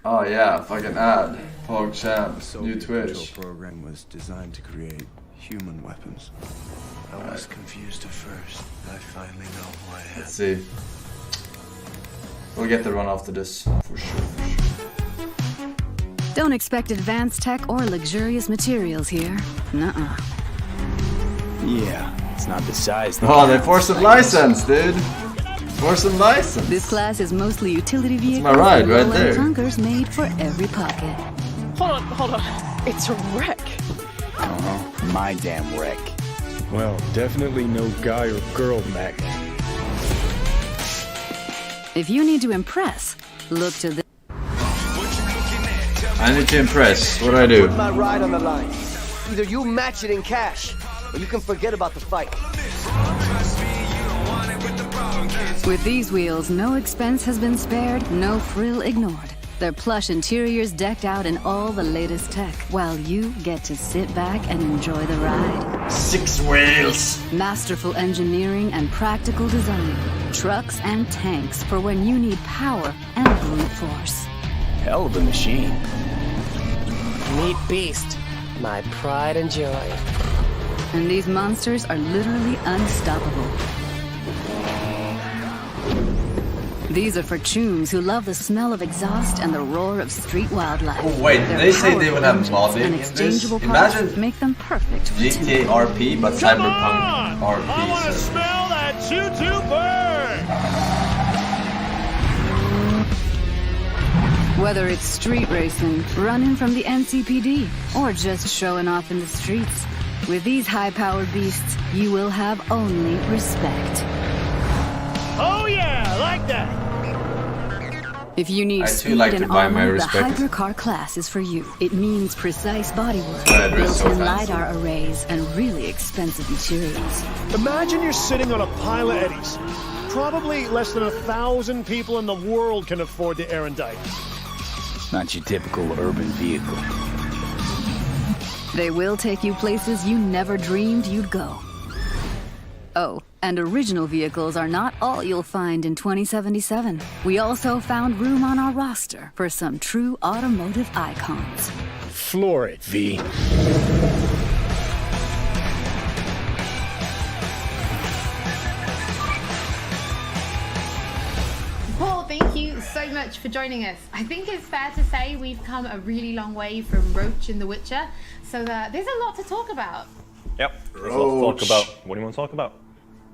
Oh yeah, fucking ad. Pog Champs, new Twitch. The program was designed to create human weapons. I was confused at first. I finally know who I am. Let's see. We'll get the run after this, for sure. Don't expect advanced tech or luxurious materials here. Nuh-uh. Yeah, it's not the size. Oh, they forced some license, dude. Forsen license. This class is mostly utility vehicles. That's my ride right there. Clunkers made for every pocket. Hold on. It's a wreck. My damn wreck. Well, definitely no guy or girl magnet. If you need to impress, look to the... I need to impress. What do I do? Put my ride on the line. Either you match it in cash, or you can forget about the fight. With these wheels, no expense has been spared, no frill ignored. Their plush interiors decked out in all the latest tech, while you get to sit back and enjoy the ride. 6 wheels! Masterful engineering and practical design. Trucks and tanks for when you need power and brute force. Hell of a machine. Meet Beast, my pride and joy. And these monsters are literally unstoppable. These are for chooms who love the smell of exhaust and the roar of street wildlife. Oh wait, did they say they would have modding and in this? exchangeable Imagine parts make them perfect for GTA RP, but Cyberpunk RP. I want to smell that choo-choo burn! Whether it's street racing, running from the NCPD, or just showing off in the streets, with these high-powered beasts, you will have only respect. Oh yeah, like that! If you need I too speed like to and buy my armor, the respect. hypercar class is for you. It means precise bodywork, It's so built-in fancy. LiDAR arrays, and really expensive materials. Imagine you're sitting on a pile of eddies. Probably less than 1,000 people in the world can afford the Erendite. Not your typical urban vehicle. They will take you places you never dreamed you'd go. Oh, and original vehicles are not all you'll find in 2077. We also found room on our roster for some true automotive icons. Floor it, V. Paul, thank you so much for joining us. I think it's fair to say we've come a really long way from Roach in The Witcher, so there's a lot to talk about. Yep, there's a lot to talk about. What do you want to talk about?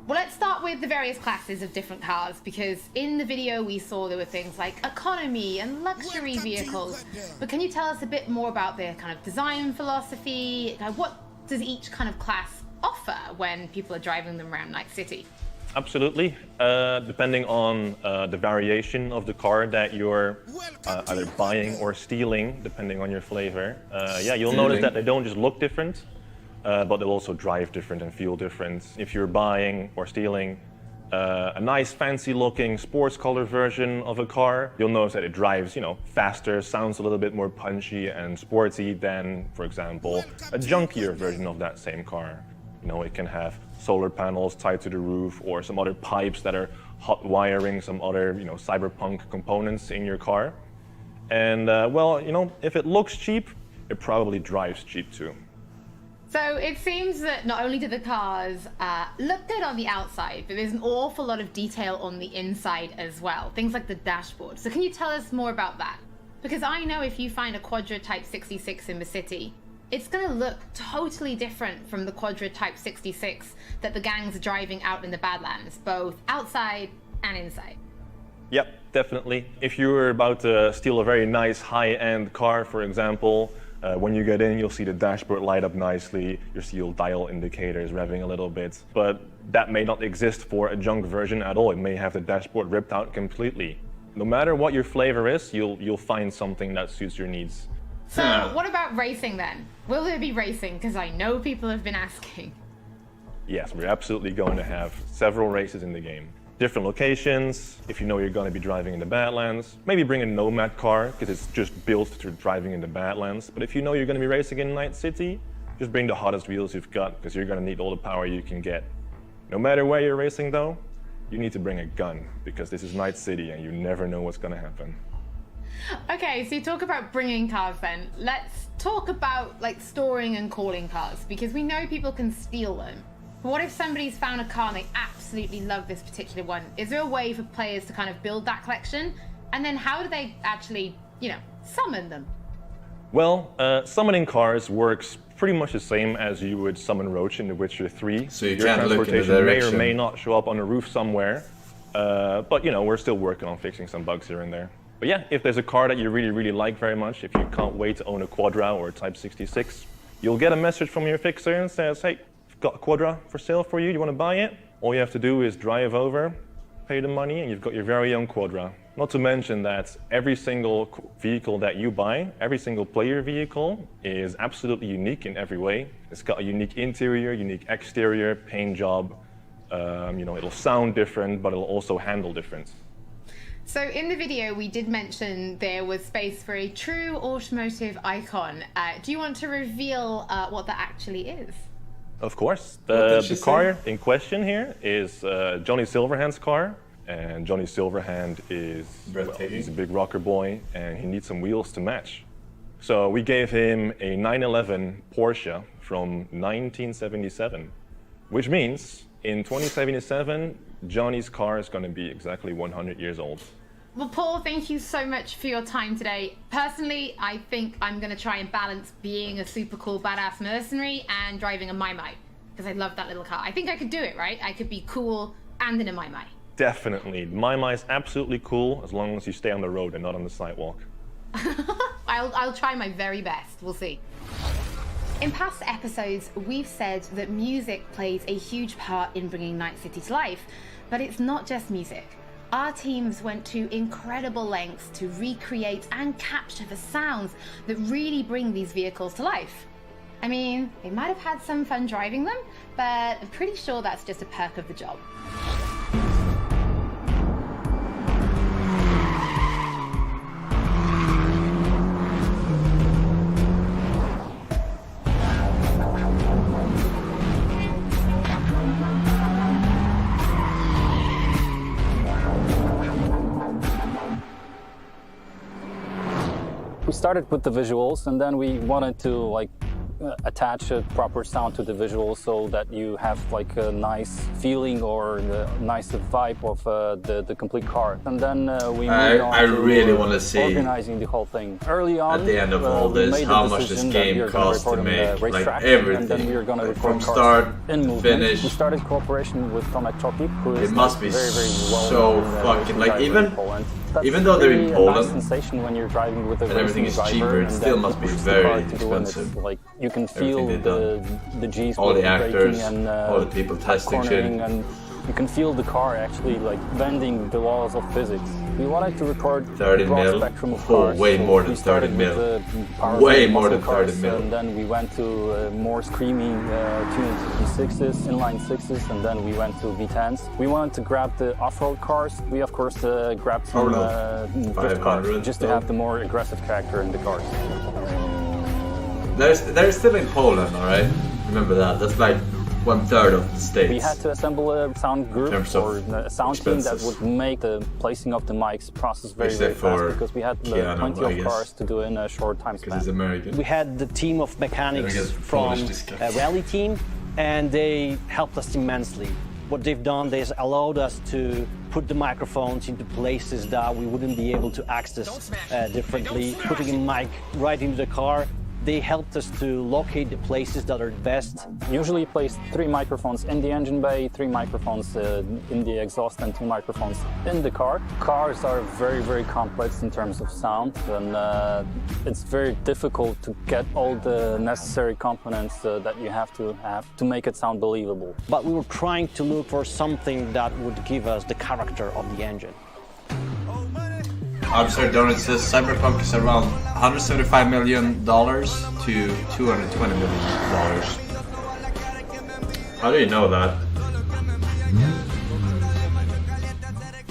Well, let's start with the various classes of different cars, because in the video we saw there were things like economy and luxury vehicles. But can you tell us a bit more about their kind of design philosophy? What does each kind of class offer when people are driving them around Night City? Absolutely. Depending on the variation of the car that you're either buying or stealing, depending on your flavor. Yeah, you'll notice that they don't just look different, but they'll also drive different and feel different. If you're buying or stealing a nice fancy looking sports color version of a car, you'll notice that it drives, faster, sounds a little bit more punchy and sporty than, for example, a junkier version of that same car. It can have solar panels tied to the roof or some other pipes that are hot wiring some other, cyberpunk components in your car. And well, if it looks cheap, it probably drives cheap too. So it seems that not only do the cars look good on the outside, but there's an awful lot of detail on the inside as well. Things like the dashboard. So can you tell us more about that? Because I know if you find a Quadra Type 66 in the city, it's going to look totally different from the Quadra Type 66 that the gangs are driving out in the Badlands, both outside and inside. Yep, definitely. If you're about to steal a very nice high-end car, for example, when you get in, you'll see the dashboard light up nicely, you'll see your dial indicators revving a little bit, but that may not exist for a junk version at all. It may have the dashboard ripped out completely. No matter what your flavor is, you'll find something that suits your needs. So what about racing then? Will there be racing? Because I know people have been asking. Yes, we're absolutely going to have several races in the game. Different locations, if you know you're going to be driving in the Badlands. Maybe bring a Nomad car, because it's just built for driving in the Badlands. But if you know you're going to be racing in Night City, just bring the hottest wheels you've got, because you're going to need all the power you can get. No matter where you're racing though, you need to bring a gun, because this is Night City and you never know what's going to happen. Okay, so you talk about bringing cars then. Let's talk about like storing and calling cars, because we know people can steal them. What if somebody's found a car and they absolutely love this particular one? Is there a way for players to kind of build that collection? And then how do they actually, you know, summon them? Well, summoning cars works pretty much the same as you would summon Roach in The Witcher 3. So you Your can't look in the transportation may or direction. may not show up on a roof somewhere. But, you know, we're still working on fixing some bugs here and there. But yeah, if there's a car that you really, really like very much, if you can't wait to own a Quadra or a Type 66, you'll get a message from your fixer and says, hey, I've got a Quadra for sale for you, you want to buy it? All you have to do is drive over, pay the money, and you've got your very own Quadra. Not to mention that every single vehicle that you buy, every single player vehicle, is absolutely unique in every way. It's got a unique interior, unique exterior, paint job. You know, it'll sound different, but it'll also handle different. So in the video, we did mention there was space for a true automotive icon. Do you want to reveal what that actually is? Of course. The car in question here is Johnny Silverhand's car. And Johnny Silverhand is, well, he's a big rocker boy, and he needs some wheels to match. So we gave him a 911 Porsche from 1977, which means in 2077, Johnny's car is going to be exactly 100 years old. Well, Paul, thank you so much for your time today. Personally, I think I'm going to try and balance being a super cool badass mercenary and driving a Mai Mai, because I love that little car. I think I could do it, right? I could be cool and in a Mai Mai. Definitely. Mai Mai is absolutely cool as long as you stay on the road and not on the sidewalk. I'll try my very best. We'll see. In past episodes, we've said that music plays a huge part in bringing Night City to life, but it's not just music. Our teams went to incredible lengths to recreate and capture the sounds that really bring these vehicles to life. I mean, they might have had some fun driving them, but I'm pretty sure that's just a perk of the job. We started with the visuals, and then we wanted to attach a proper sound to the visuals so that you have like a nice feeling or a nice vibe of the complete car. And then we moved on I really want to see organizing the whole thing. Early on, at the end of all this, how much this game cost to make, like everything, and then we were gonna like record from start in to finish. We started cooperation with Tomek Choki, who is It must be very, very well so fucking like even though they're in Poland, sensation when you're driving with a and everything is cheaper, it still must be very expensive. Like you can feel the G's all the actors, and all the people testing shit, and you can feel the car actually like bending the laws of physics. We wanted to record 30 a broad mil. spectrum of Oh, cars. way So more than we 30 started mil. with Way more muscle than cars, 30 mil. And then we went to more screaming tuned V6s, inline 6s, and then we went to V10s. We wanted to grab the off-road cars. We of course grabbed some drift cars just to have the more aggressive character in the cars. They're still in Poland, all right? Remember that. That's like 1/3 of the states. We had to assemble a sound group or a sound team that would make the placing of the mics process very, very fast, because we had plenty of cars to do in a short time span. Because he's American. We had the team of mechanics from a rally team, and they helped us immensely. What they've done, they've allowed us to put the microphones into places that we wouldn't be able to access differently. Putting a mic right into the car, they helped us to locate the places that are best. Usually place 3 microphones in the engine bay, 3 microphones in the exhaust, and 2 microphones in the car. Cars are very, very complex in terms of sound, and it's very difficult to get all the necessary components that you have to make it sound believable. But we were trying to look for something that would give us the character of the engine. Absurd Donut says Cyberpunk is around $175 million to $220 million. How do you know that?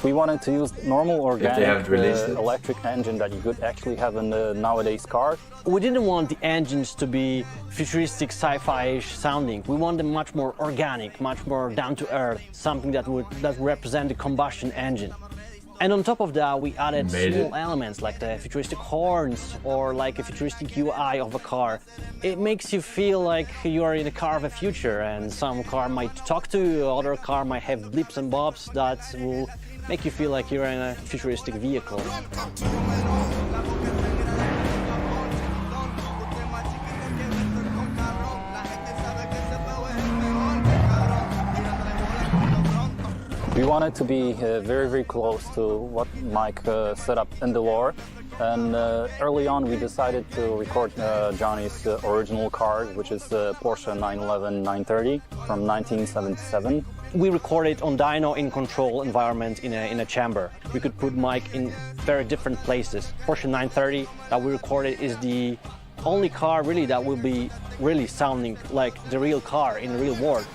We wanted to use normal organic electric engine that you could actually have in the nowadays car. We didn't want the engines to be futuristic, sci-fi-ish sounding. We want them much more organic, much more down to earth, something that would represent the combustion engine. And on top of that, we added small elements like the futuristic horns or like a futuristic UI of a car. It makes you feel like you are in a car of the future, and some car might talk to you, other car might have blips and bobs that will make you feel like you're in a futuristic vehicle. We wanted to be very, very close to what Mike set up in the lore. And early on, we decided to record Johnny's original car, which is the Porsche 911 930 from 1977. We recorded on dyno in control environment in a chamber. We could put Mike in very different places. Porsche 930 that we recorded is the only car really that will be really sounding like the real car in the real world.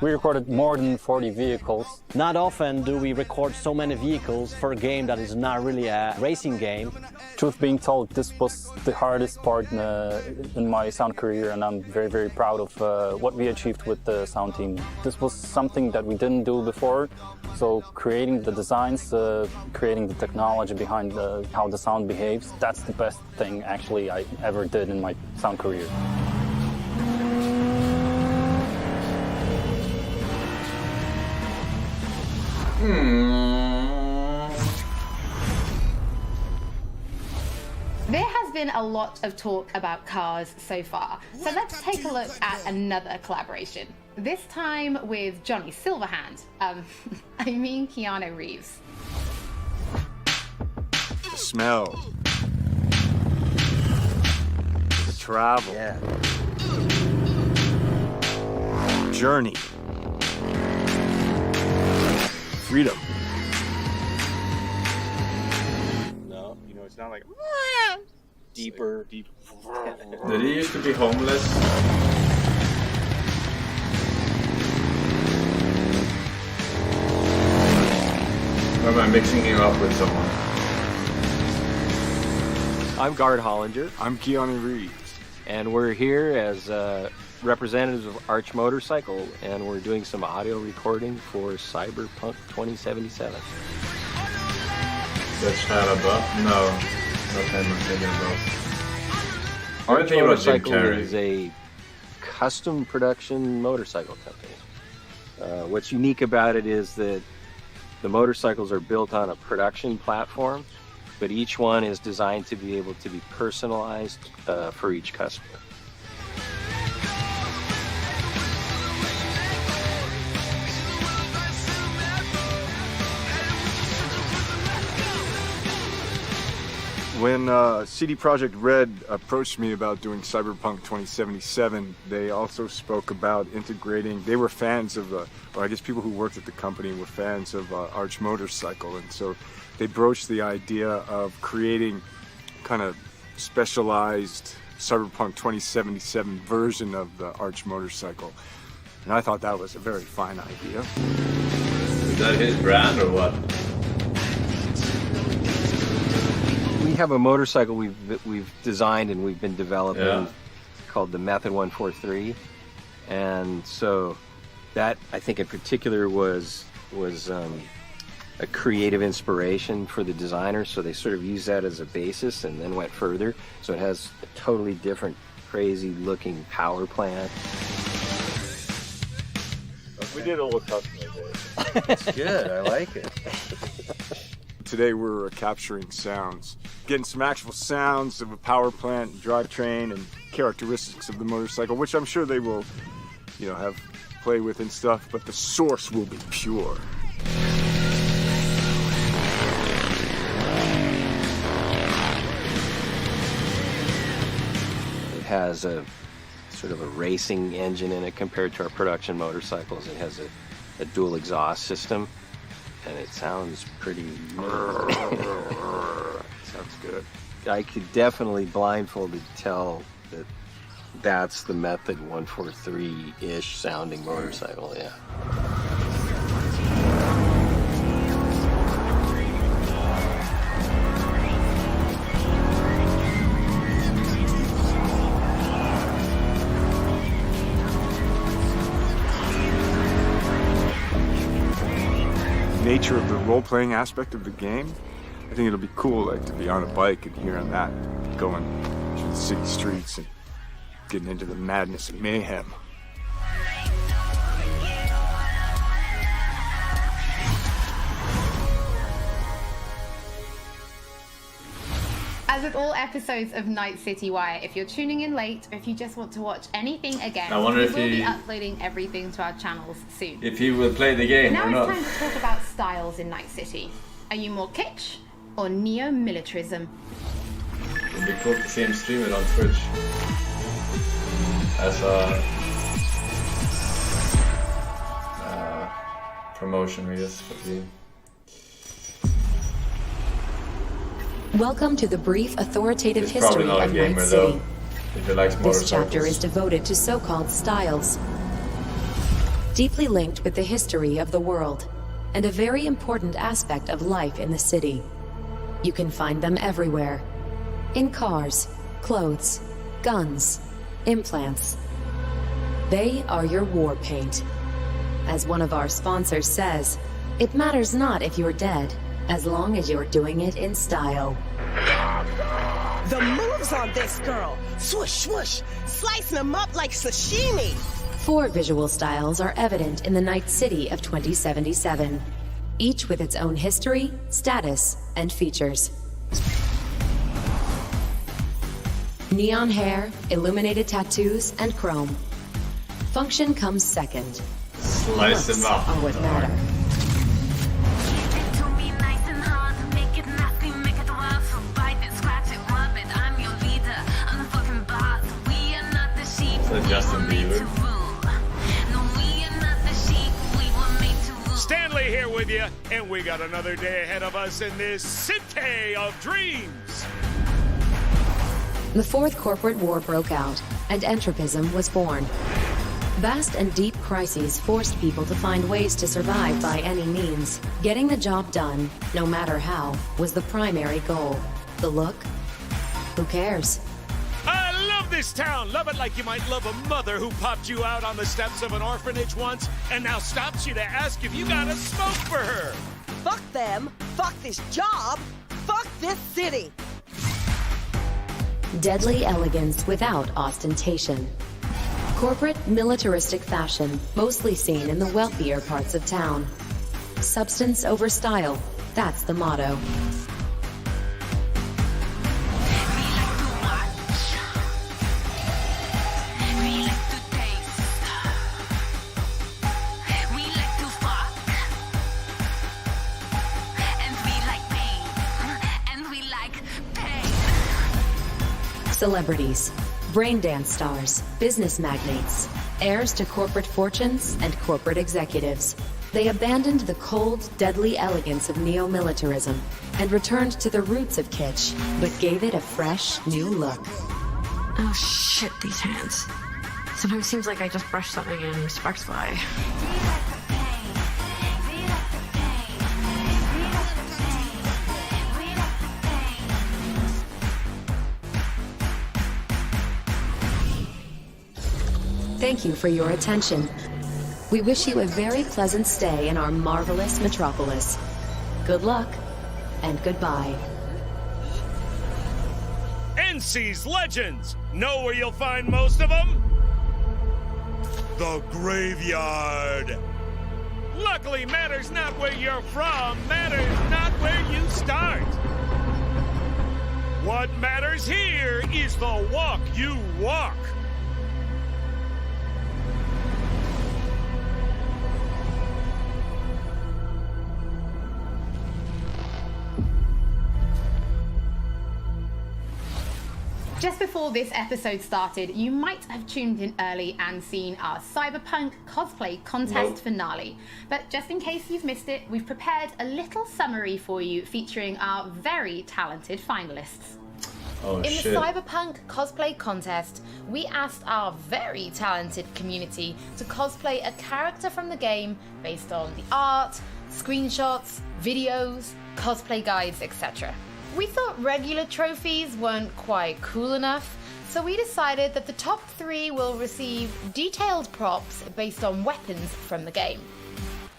We recorded more than 40 vehicles. Not often do we record so many vehicles for a game that is not really a racing game. Truth being told, this was the hardest part in my sound career, and I'm very, very proud of what we achieved with the sound team. This was something that we didn't do before, so creating the designs, creating the technology behind how the sound behaves, that's the best thing actually I ever did in my sound career. There has been a lot of talk about cars so far, so let's take a look at another collaboration. This time with Johnny Silverhand. I mean Keanu Reeves. The smell. The travel. Yeah. Journey. Freedom. No, you know, it's not like deeper. Did he used to be homeless? Or am I mixing you up with someone? I'm Gard Hollinger. I'm Keanu Reeves. And we're here as representatives of Arch Motorcycle, and we're doing some audio recording for Cyberpunk 2077. That's not about. No. Okay, I'm not thinking about. Arch Motorcycle is a custom production motorcycle company. What's unique about it is that the motorcycles are built on a production platform, but each one is designed to be able to be personalized for each customer. When CD Projekt Red approached me about doing Cyberpunk 2077, they also spoke about integrating. They were fans of, or I guess people who worked at the company were fans of Arch Motorcycle, and so they broached the idea of creating kind of specialized Cyberpunk 2077 version of the Arch Motorcycle. And I thought that was a very fine idea. Is that his brand or what? We have a motorcycle we've designed and we've been developing called the Method 143, and so that I think in particular was a creative inspiration for the designers. So they sort of used that as a basis and then went further. So it has a totally different, crazy looking power plant. We did a little customization. It's good. I like it. Today we're capturing sounds, getting some actual sounds of a power plant, drivetrain, and characteristics of the motorcycle, which I'm sure they will, have play with and stuff, but the source will be pure. It has a sort of a racing engine in it compared to our production motorcycles. It has a dual exhaust system, and it sounds pretty Sounds good. I could definitely blindfolded tell that that's the Method 143-ish sounding motorcycle, yeah. nature of the role-playing aspect of the game, I think it'll be cool, like, to be on a bike and hearing that, going through the city streets and getting into the madness and mayhem. As with all episodes of Night City Wire, if you're tuning in late or if you just want to watch anything again, I wonder we if will he- be uploading everything to our channels soon. If he will play the game Now or it's not. time to talk about styles in Night City. Are you more kitsch or neo-militarism? It'd be cool to see him stream it on Twitch. As a promotion, I guess, for the... Welcome to the brief authoritative He's probably history not a of gamer Night though, City. if he likes This chapter motorcycles. is devoted to so-called styles, deeply linked with the history of the world, and a very important aspect of life in the city. You can find them everywhere. In cars, clothes, guns, implants. They are your war paint. As one of our sponsors says, it matters not if you're dead, as long as you're doing it in style. The moves on this girl. Swoosh, swoosh. Slicing them up like sashimi. 4 visual styles are evident in the Night City of 2077, each with its own history, status, and features. Neon hair, illuminated tattoos, and chrome. Function comes second. Slice Looks him up. are what matter. So Justin Bieber. Stanley here with you, and we got another day ahead of us in this city of dreams. The Fourth Corporate War broke out, and entropism was born. Vast and deep crises forced people to find ways to survive by any means. Getting the job done, no matter how, was the primary goal. The look? Who cares? I love this town. Love it like you might love a mother who popped you out on the steps of an orphanage once and now stops you to ask if you got a smoke for her. Fuck them. Fuck this job. Fuck this city. Deadly elegance without ostentation. Corporate, militaristic fashion, mostly seen in the wealthier parts of town. Substance over style, that's the motto. Celebrities, brain dance stars, business magnates, heirs to corporate fortunes and corporate executives. They abandoned the cold, deadly elegance of neo-militarism and returned to the roots of kitsch, but gave it a fresh, new look. Oh shit, these hands. Sometimes it seems like I just brushed something and sparks fly. Thank you for your attention. We wish you a very pleasant stay in our marvelous metropolis. Good luck, and goodbye. NC's Legends. Know where you'll find most of them? The graveyard. Luckily, matters not where you're from, matters not where you start. What matters here is the walk you walk. Just before this episode started, you might have tuned in early and seen our Cyberpunk cosplay contest finale. But just in case you've missed it, we've prepared a little summary for you featuring our very talented finalists. In the Cyberpunk cosplay contest, we asked our very talented community to cosplay a character from the game based on the art, screenshots, videos, cosplay guides, etc. We thought regular trophies weren't quite cool enough, so we decided that the top 3 will receive detailed props based on weapons from the game.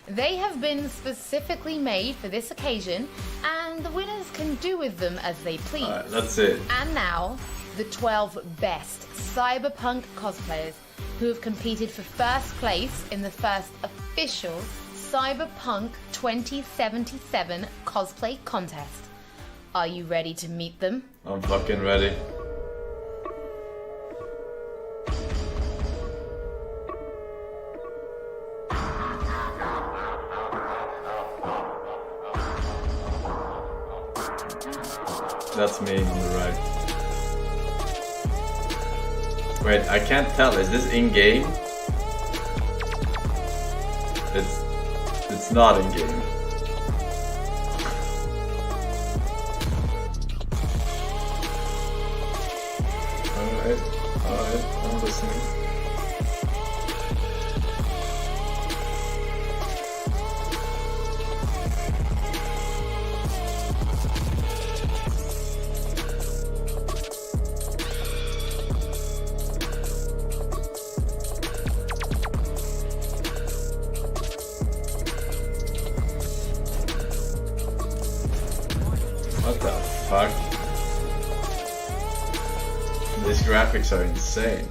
They have been specifically made for this occasion, and the winners can do with them as they please. Alright, that's it. And now, the 12 best Cyberpunk cosplayers who have competed for first place in the first official Cyberpunk 2077 cosplay contest. Are you ready to meet them? I'm fucking ready. That's me on the right. Wait, I can't tell. Is this in-game? It's not in-game. Alright, I'm listening. What the fuck? These graphics are insane.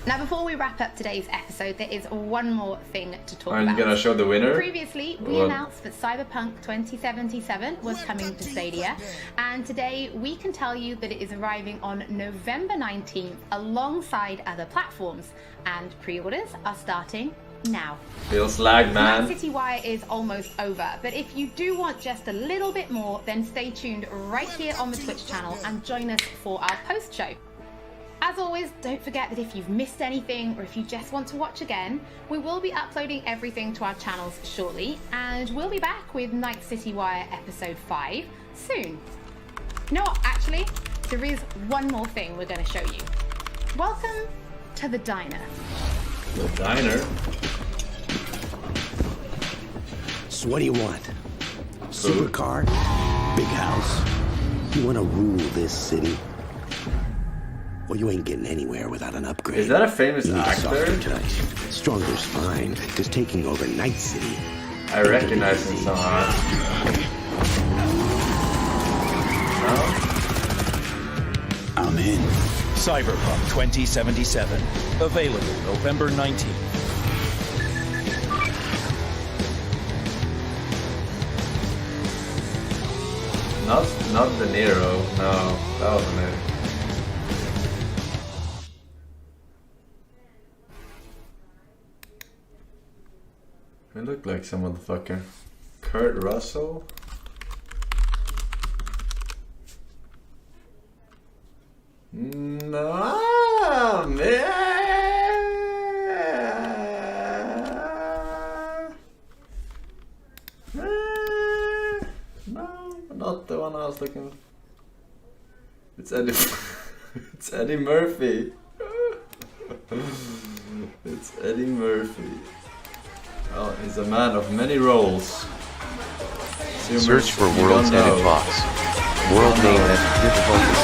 Now, before we wrap up today's episode, there is one more thing to talk Aren't about. you gonna show the winner? Previously, we What? announced that Cyberpunk 2077 was coming to Stadia, and today we can tell you that it is arriving on November 19th alongside other platforms, and pre-orders are starting now. Feels lag, man. Night City Wire is almost over, but if you do want just a little bit more, then stay tuned right here on the Twitch channel and join us for our post show. As always, don't forget that if you've missed anything or if you just want to watch again, we will be uploading everything to our channels shortly, and we'll be back with Night City Wire episode 5 soon. You know what, actually, there is one more thing we're going to show you. Welcome to the diner. The diner? So what do you want? Supercar? Big house? You want to rule this city? Well, you ain't getting anywhere without an upgrade. Is that a famous You need a actor? softer touch. Stronger's fine, because taking over Night City. I recognize him somehow. No? I'm in. Cyberpunk 2077. Available November 19th. Not De Niro. No, that wasn't it. He looked like some motherfucker. Kurt Russell? No, man. No, not the one I was looking. It's Eddie. It's Eddie Murphy. It's Eddie Murphy. Oh, he's a man of many roles. Search for World's Edit Box. World name that's difficult to